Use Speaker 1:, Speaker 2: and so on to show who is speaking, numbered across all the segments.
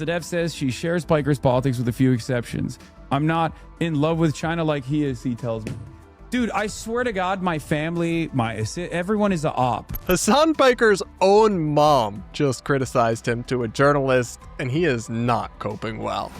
Speaker 1: Sadef says she shares Piker's politics with a few exceptions. I'm not in love with China like he is, he tells me. Dude, I swear to God, my family, everyone is a op.
Speaker 2: Hasan Piker's own mom just criticized him to a journalist, and he is not coping well.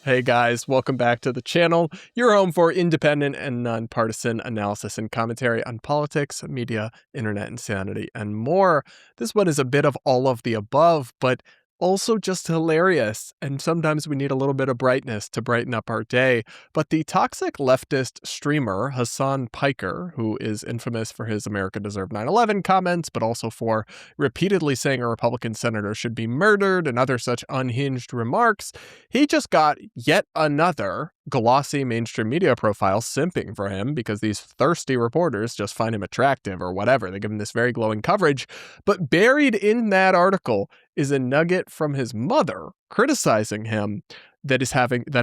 Speaker 2: Hey guys, welcome back to the channel, your home for independent and nonpartisan analysis and commentary on politics, media, internet insanity, and more. This one is a bit of all of the above, but also just hilarious, and sometimes we need a little bit of brightness to brighten up our day. But the toxic leftist streamer Hasan Piker, who is infamous for his America Deserved 9/11 comments, but also for repeatedly saying a Republican senator should be murdered and other such unhinged remarks, he just got yet another glossy mainstream media profile simping for him because these thirsty reporters just find him attractive or whatever. They give him this very glowing coverage, but buried in that article is a nugget from his mother criticizing him that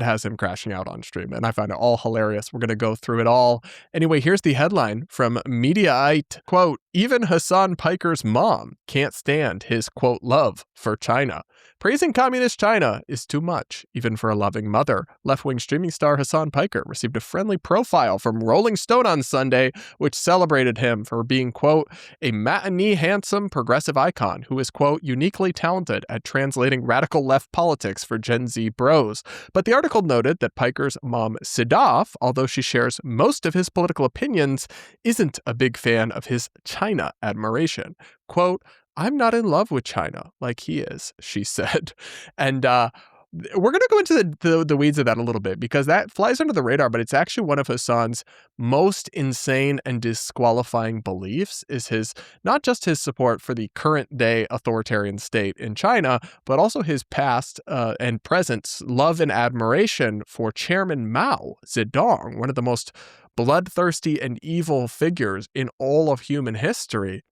Speaker 2: has him crashing out on stream. And I find it all hilarious. We're going to go through it all. Anyway, here's the headline from Mediaite. Quote, even Hasan Piker's mom can't stand his, quote, love for China. Praising communist China is too much, even for a loving mother. Left-wing streaming star Hasan Piker received a friendly profile from Rolling Stone on Sunday, which celebrated him for being, quote, a matinee handsome progressive icon who is, quote, uniquely talented at translating radical left politics for Gen Z bros. But the article noted that Piker's mom, Sadaf, although she shares most of his political opinions, isn't a big fan of his China admiration. Quote, I'm not in love with China like he is, she said. And we're going to go into the weeds of that a little bit because that flies under the radar, but it's actually one of Hasan's most insane and disqualifying beliefs is his, not just his support for the current day authoritarian state in China, but also his past and present love and admiration for Chairman Mao Zedong, one of the most bloodthirsty and evil figures in all of human history.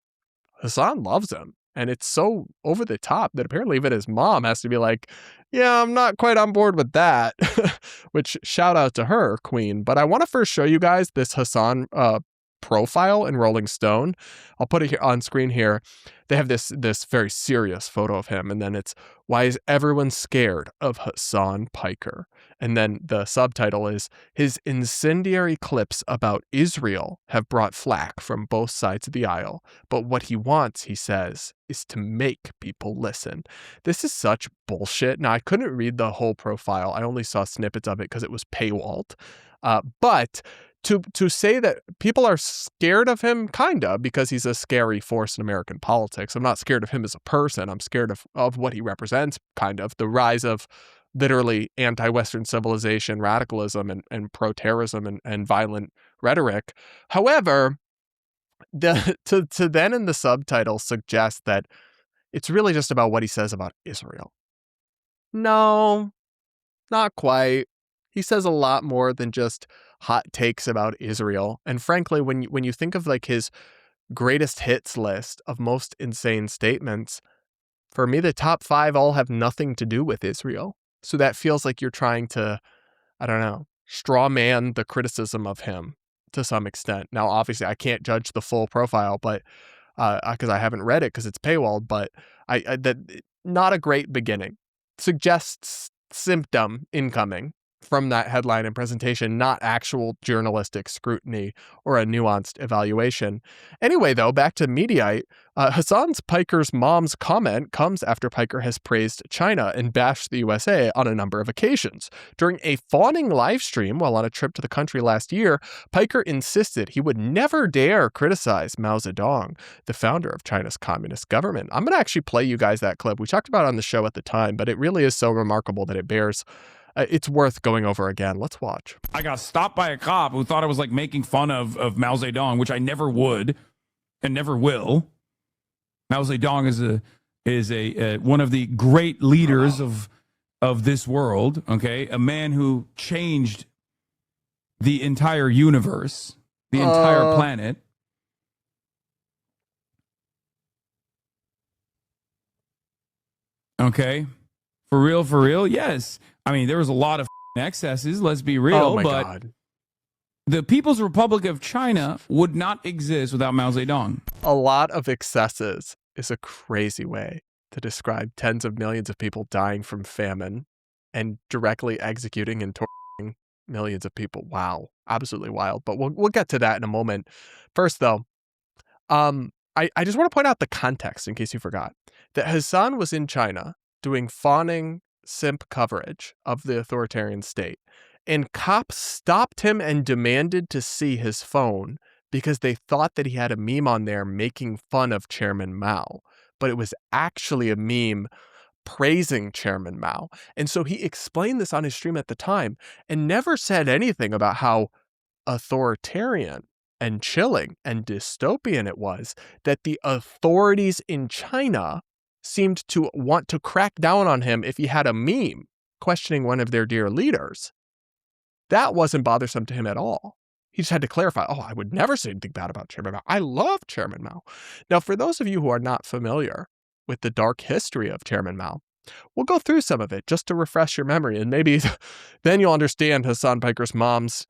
Speaker 2: Hasan loves him, and it's so over the top that apparently even his mom has to be like, yeah, I'm not quite on board with that, which shout out to her, queen. But I want to first show you guys this Hasan profile in Rolling Stone. I'll put it here on screen here. They have this very serious photo of him, and then it's, why is everyone scared of Hasan Piker? And then the subtitle is, his incendiary clips about Israel have brought flack from both sides of the aisle, but what he wants, he says, is to make people listen. This is such bullshit. Now, I couldn't read the whole profile. I only saw snippets of it because it was paywalled. But to say that people are scared of him, kinda, because he's a scary force in American politics. I'm not scared of him as a person. I'm scared of what he represents, kind of. The rise of literally anti-Western civilization, radicalism, and pro-terrorism and violent rhetoric. However, to then in the subtitle suggest that it's really just about what he says about Israel. No, not quite. He says a lot more than just hot takes about Israel. And frankly, when you think of like his greatest hits list of most insane statements, for me, the top 5 all have nothing to do with Israel. So that feels like you're trying to, I don't know, straw man the criticism of him to some extent. Now, obviously, I can't judge the full profile, but because I haven't read it because it's paywalled, but that not a great beginning. Suggests symptom incoming from that headline and presentation, not actual journalistic scrutiny or a nuanced evaluation. Anyway, though, back to Mediaite, Hasan Piker's mom's comment comes after Piker has praised China and bashed the USA on a number of occasions. During a fawning live stream while on a trip to the country last year, Piker insisted he would never dare criticize Mao Zedong, the founder of China's communist government. I'm going to actually play you guys that clip. We talked about it on the show at the time, but it really is so remarkable that it bears it's worth going over again. Let's watch.
Speaker 1: I got stopped by a cop who thought I was like making fun of Mao Zedong, which I never would and never will. Mao Zedong is a one of the great leaders of this world. Okay, a man who changed the entire universe, the entire planet. Okay, for real, yes. I mean, there was a lot of excesses, let's be real, but God. The People's Republic of China would not exist without Mao Zedong.
Speaker 2: A lot of excesses. is a crazy way to describe tens of millions of people dying from famine and directly executing and torturing millions of people. Wow, absolutely wild. But we'll get to that in a moment. First, though, I just want to point out the context in case you forgot that Hasan was in China doing fawning simp coverage of the authoritarian state, and cops stopped him and demanded to see his phone because they thought that he had a meme on there making fun of Chairman Mao, but it was actually a meme praising Chairman Mao. And so he explained this on his stream at the time and never said anything about how authoritarian and chilling and dystopian it was that the authorities in China seemed to want to crack down on him if he had a meme questioning one of their dear leaders. That wasn't bothersome to him at all. He just had to clarify, I would never say anything bad about Chairman Mao. I love Chairman Mao. Now, for those of you who are not familiar with the dark history of Chairman Mao, we'll go through some of it just to refresh your memory, and maybe then you'll understand Hasan Piker's mom's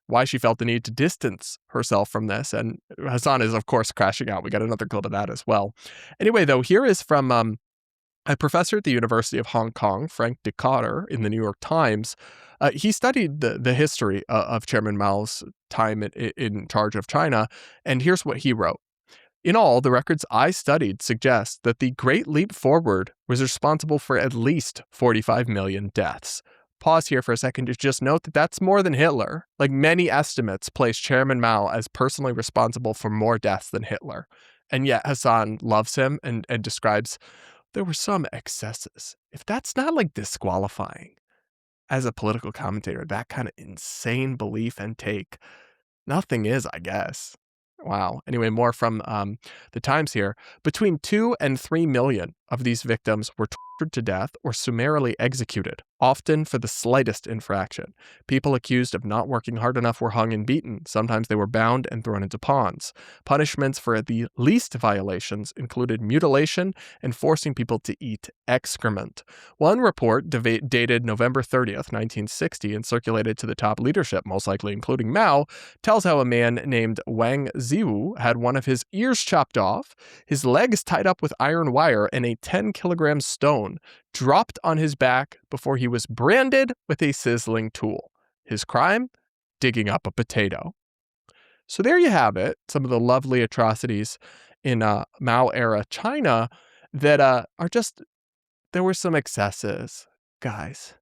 Speaker 2: why she felt the need to distance herself from this. And Hasan is, of course, crashing out. We got another clip of that as well. Anyway, though, here is from a professor at the University of Hong Kong, Frank Decatur, in the New York Times. He studied the history of Chairman Mao's time in charge of China, and here's what he wrote. In all, the records I studied suggest that the Great Leap Forward was responsible for at least 45 million deaths. Pause here for a second to just note that that's more than Hitler. Like, many estimates place Chairman Mao as personally responsible for more deaths than Hitler. And yet Hasan loves him and describes there were some excesses. If that's not like disqualifying as a political commentator, that kind of insane belief and take, nothing is, I guess. Wow. Anyway, more from the Times here. Between 2 and 3 million of these victims were tortured to death or summarily executed, often for the slightest infraction. People accused of not working hard enough were hung and beaten. Sometimes they were bound and thrown into ponds. Punishments for the least violations included mutilation and forcing people to eat excrement. One report dated November 30th, 1960, and circulated to the top leadership, most likely including Mao, tells how a man named Wang Ziwu had one of his ears chopped off, his legs tied up with iron wire, and a 10-kilogram stone dropped on his back before he was branded with a sizzling tool. His crime? Digging up a potato. So there you have it, some of the lovely atrocities in Mao-era China that are just, there were some excesses. Guys,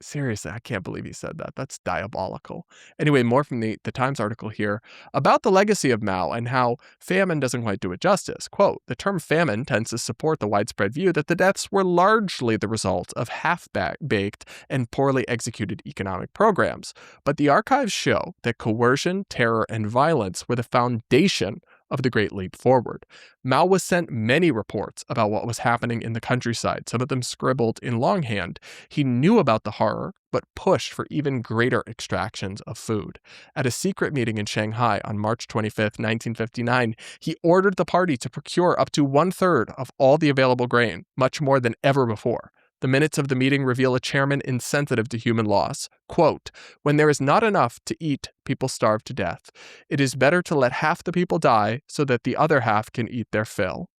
Speaker 2: seriously, I can't believe he said that. That's diabolical. Anyway, more from the Times article here about the legacy of Mao and how famine doesn't quite do it justice. Quote, the term famine tends to support the widespread view that the deaths were largely the result of half-baked and poorly executed economic programs. But the archives show that coercion, terror, and violence were the foundation of the Great Leap Forward. Mao was sent many reports about what was happening in the countryside, some of them scribbled in longhand. He knew about the horror, but pushed for even greater extractions of food. At a secret meeting in Shanghai on March 25th, 1959, he ordered the party to procure up to 1/3 of all the available grain, much more than ever before. The minutes of the meeting reveal a chairman insensitive to human loss. Quote, when there is not enough to eat, people starve to death. It is better to let half the people die so that the other half can eat their fill.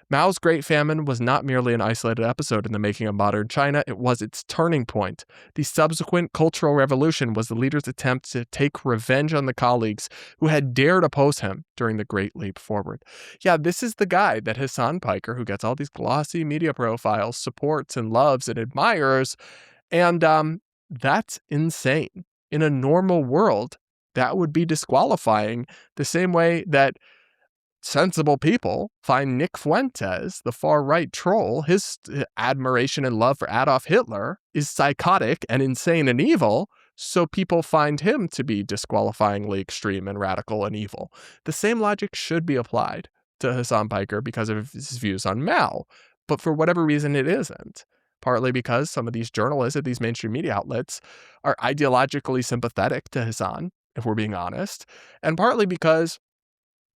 Speaker 2: Mao's Great Famine was not merely an isolated episode in the making of modern China, it was its turning point. The subsequent Cultural Revolution was the leader's attempt to take revenge on the colleagues who had dared oppose him during the Great Leap Forward. Yeah, this is the guy that Hasan Piker, who gets all these glossy media profiles, supports and loves and admires, and that's insane. In a normal world, that would be disqualifying the same way that sensible people find Nick Fuentes, the far-right troll, his admiration and love for Adolf Hitler is psychotic and insane and evil, so people find him to be disqualifyingly extreme and radical and evil. The same logic should be applied to Hasan Piker because of his views on Mao, but for whatever reason it isn't. Partly because some of these journalists at these mainstream media outlets are ideologically sympathetic to Hasan, if we're being honest, and partly because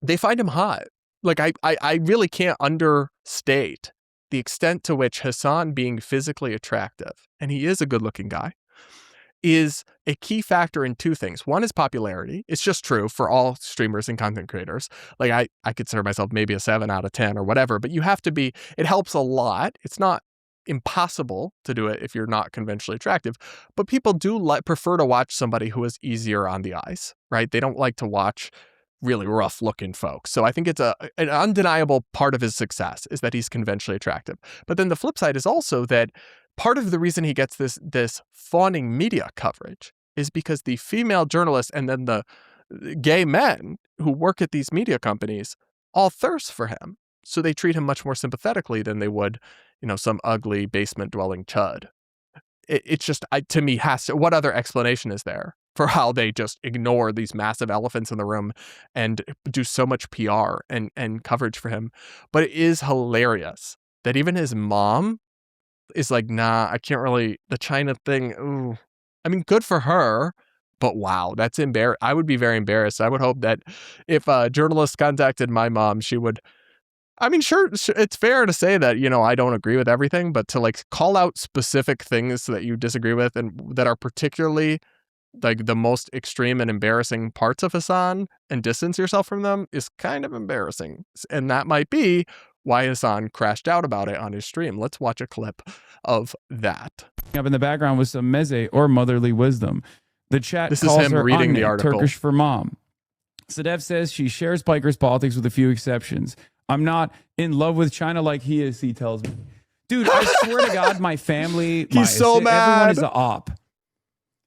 Speaker 2: they find him hot. Like, I really can't understate the extent to which Hasan being physically attractive, and he is a good-looking guy, is a key factor in two things. One is popularity. It's just true for all streamers and content creators. Like I consider myself maybe a 7 out of 10 or whatever, but you have to be, it helps a lot. It's not impossible to do it if you're not conventionally attractive, but people do prefer to watch somebody who is easier on the eyes, right? They don't like to watch really rough looking folks. So I think it's an undeniable part of his success is that he's conventionally attractive. But then the flip side is also that part of the reason he gets this fawning media coverage is because the female journalists and then the gay men who work at these media companies all thirst for him. So they treat him much more sympathetically than they would, some ugly basement dwelling chud. It's just, to me, what other explanation is there for how they just ignore these massive elephants in the room and do so much PR and coverage for him? But it is hilarious that even his mom is like, nah, I can't really, the China thing, ooh. I mean, good for her, but wow, that's embarrassing. I would be very embarrassed. I would hope that if a journalist contacted my mom, she would, I mean, sure, it's fair to say that, I don't agree with everything, but to like call out specific things that you disagree with and that are particularly like the most extreme and embarrassing parts of Hasan and distance yourself from them is kind of embarrassing. And that might be why Hasan crashed out about it on his stream. Let's watch a clip of that.
Speaker 1: Up in the background with some meze or motherly wisdom. The chat
Speaker 2: This
Speaker 1: calls
Speaker 2: is him
Speaker 1: her
Speaker 2: reading
Speaker 1: Anne,
Speaker 2: the article.
Speaker 1: Turkish for mom. Sadev says she shares Piker's politics with a few exceptions. I'm not in love with China like he is, he tells me. Dude, I swear to God, my family,
Speaker 2: He's so mad.
Speaker 1: Everyone is an op.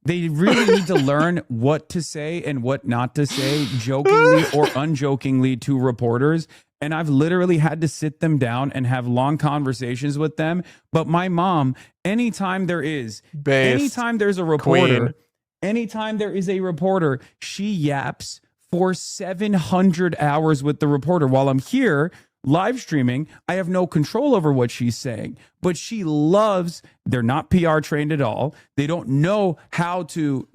Speaker 1: They really need to learn what to say and what not to say, jokingly or unjokingly, to reporters. And I've literally had to sit them down and have long conversations with them. But my mom, anytime there's a reporter, anytime there is a reporter, she yaps for 700 hours with the reporter. While I'm here live streaming, I have no control over what she's saying, but she loves, they're not PR trained at all. They don't know how to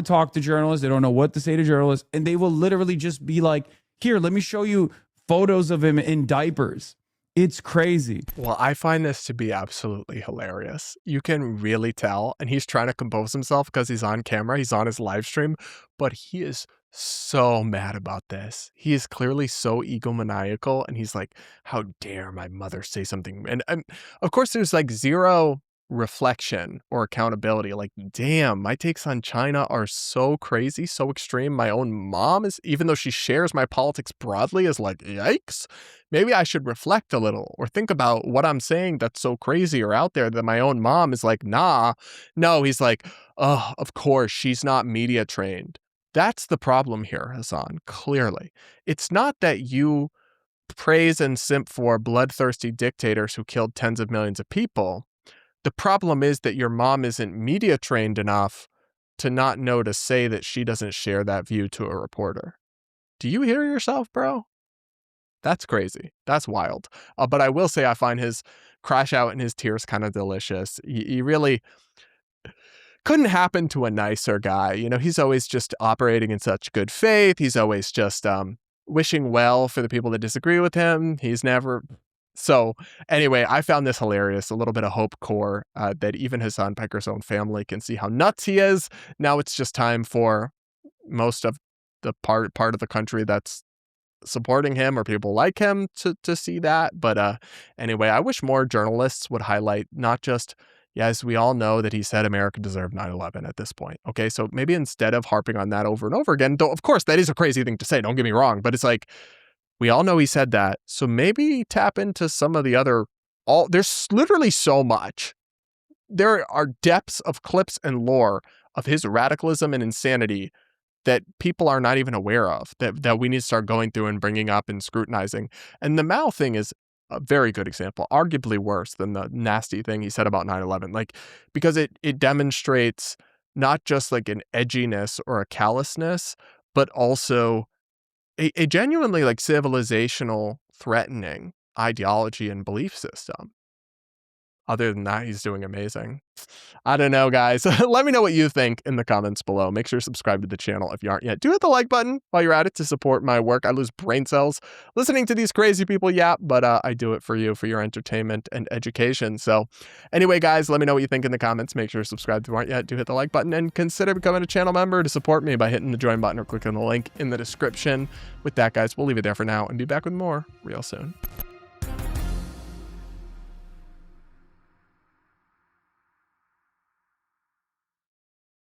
Speaker 1: talk to journalists. They don't know what to say to journalists. And they will literally just be like, here, let me show you photos of him in diapers. It's crazy.
Speaker 2: Well, I find this to be absolutely hilarious. You can really tell, and he's trying to compose himself because he's on camera, he's on his live stream, but he is so mad about this. He is clearly so egomaniacal, and he's like, how dare my mother say something? And of course, there's like zero reflection or accountability. Like, damn, my takes on China are so crazy, so extreme. My own mom is, even though she shares my politics broadly, is like, yikes. Maybe I should reflect a little or think about what I'm saying that's so crazy or out there that my own mom is like, nah. No, he's like, oh, of course, she's not media trained. That's the problem here, Hasan, clearly. It's not that you praise and simp for bloodthirsty dictators who killed tens of millions of people. The problem is that your mom isn't media trained enough to not know to say that she doesn't share that view to a reporter. Do you hear yourself, bro? That's crazy. That's wild. But I will say I find his crash out and his tears kind of delicious. He really couldn't happen to a nicer guy. He's always just operating in such good faith. He's always just wishing well for the people that disagree with him. He's never... So anyway, I found this hilarious. A little bit of hope core that even Hasan Piker's own family can see how nuts he is. Now it's just time for most of the part of the country that's supporting him or people like him to see that. But anyway, I wish more journalists would highlight not just, yes, we all know that he said America deserved 9/11 at this point. Okay, so maybe instead of harping on that over and over again, though, of course, that is a crazy thing to say. Don't get me wrong, but it's like, we all know he said that. So maybe tap into some of the other, there's literally so much. There are depths of clips and lore of his radicalism and insanity that people are not even aware of, that we need to start going through and bringing up and scrutinizing. And the Mao thing is a very good example, arguably worse than the nasty thing he said about 9/11. Like, because it demonstrates not just like an edginess or a callousness, but also a genuinely like civilizational threatening ideology and belief system. other than that, he's doing amazing. I don't know, guys. Let me know what you think in the comments below. Make sure to subscribe to the channel if you aren't yet. Do hit the like button while you're at it to support my work. I lose brain cells listening to these crazy people yap, but I do it for you, for your entertainment and education. So anyway, guys, let me know what you think in the comments. Make sure to subscribe if you aren't yet. Do hit the like button and consider becoming a channel member to support me by hitting the join button or clicking the link in the description. With that, guys, we'll leave it there for now and be back with more real soon.